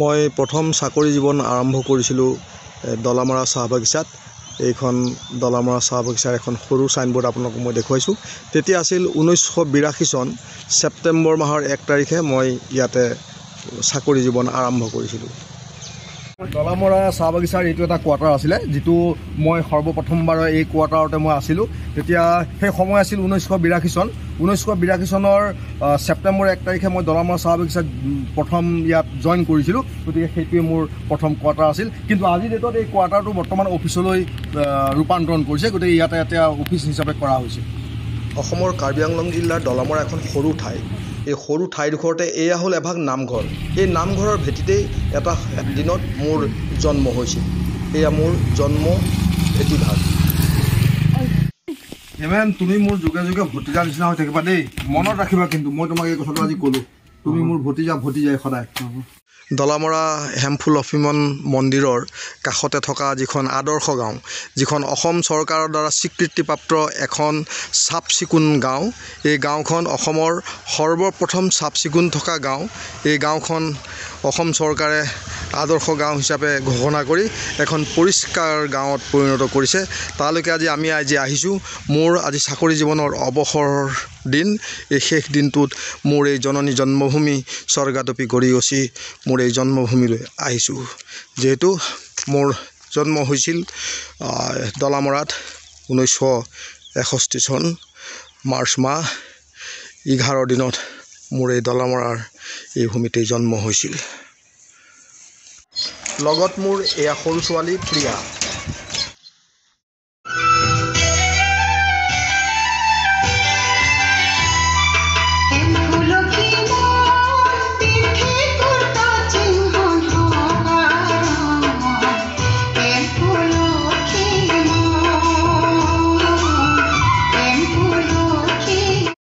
মই প্ৰথম চাকৰি জীৱন আৰম্ভ কৰিছিলোঁ দলামৰা চাহ বাগিচাত। এইখন দলামৰা চাহ বাগিচাৰ এখন সৰু চাইনবোৰ্ড আপোনালোকক মই দেখুৱাইছোঁ। তেতিয়া আছিল 1982 চন ছেপ্টেম্বৰ মাহৰ 1 তাৰিখে মই ইয়াতে চাকৰি জীৱন আৰম্ভ কৰিছিলোঁ। দলামৰা চাহ বাগিচাৰ এইটো এটা কোৱাৰ্টাৰ আছিলে, যিটো মই সৰ্বপ্ৰথমবাৰ এই কোৱাৰ্টাৰতে মই আছিলোঁ। তেতিয়া সেই সময় আছিল 1982 চন। 1982 চনৰ ছেপ্টেম্বৰ 1 তাৰিখে মই দলামৰা চাহ বাগিচাত প্ৰথম ইয়াত জইন কৰিছিলোঁ। গতিকে সেইটোৱে মোৰ প্ৰথম কোৱাৰ্টাৰ আছিল। কিন্তু আজিৰ ডেটত এই কোৱাৰ্টাৰটো বৰ্তমান অফিচলৈ ৰূপান্তৰণ কৰিছে, গতিকে ইয়াতে এতিয়া অফিচ হিচাপে কৰা হৈছে। অসমৰ কাৰ্বি আংলং জিলাৰ দলামৰা এখন সৰু ঠাই। এই সৰু ঠাইডোখৰতে এয়া হ'ল এভাগ নামঘৰ। এই নামঘৰৰ ভেটিতেই এটা দিনত মোৰ জন্ম হৈছিল। এয়া মোৰ জন্ম ভেটিভাগ। ইমান তুমি মোৰ যোগে যোগে ভতিজা নিচিনা হৈ থাকিবা দেই, মনত ৰাখিবা। কিন্তু মই তোমাক এই কথাটো আজি ক'লোঁ, তুমি মোৰ ভতিজাই সদায়। দলামৰা হেমফুল অফিমন মন্দিৰৰ কাষতে থকা যিখন আদৰ্শ গাঁও, যিখন অসম চৰকাৰৰ দ্বাৰা স্বীকৃতিপ্ৰাপ্ত এখন চাফ চিকুণ গাঁও। এই গাঁওখন অসমৰ সৰ্বপ্ৰথম চাফ চিকুণ থকা গাঁও। এই গাঁওখন অসম চৰকাৰে আদৰ্শ গাঁও হিচাপে ঘোষণা কৰি এখন পৰিষ্কাৰ গাঁৱত পৰিণত কৰিছে। তালৈকে আমি আজি আহিছোঁ। মোৰ আজি চাকৰি জীৱনৰ অৱসৰ দিন। এই শেষ দিনটোত মোৰ এই জননী জন্মভূমি স্বৰ্গাদপি গৰিয়সী মোৰ এই জন্মভূমিলৈ আহিছোঁ। যিহেতু মোৰ জন্ম হৈছিল দলামৰাত 1961 চন মাৰ্চ মাহ 11 দিনত মোৰ এই দলামৰাৰ এই ভূমিতেই জন্ম হৈছিল। লগত মোৰ এয়া সৰু ছোৱালী প্ৰিয়া।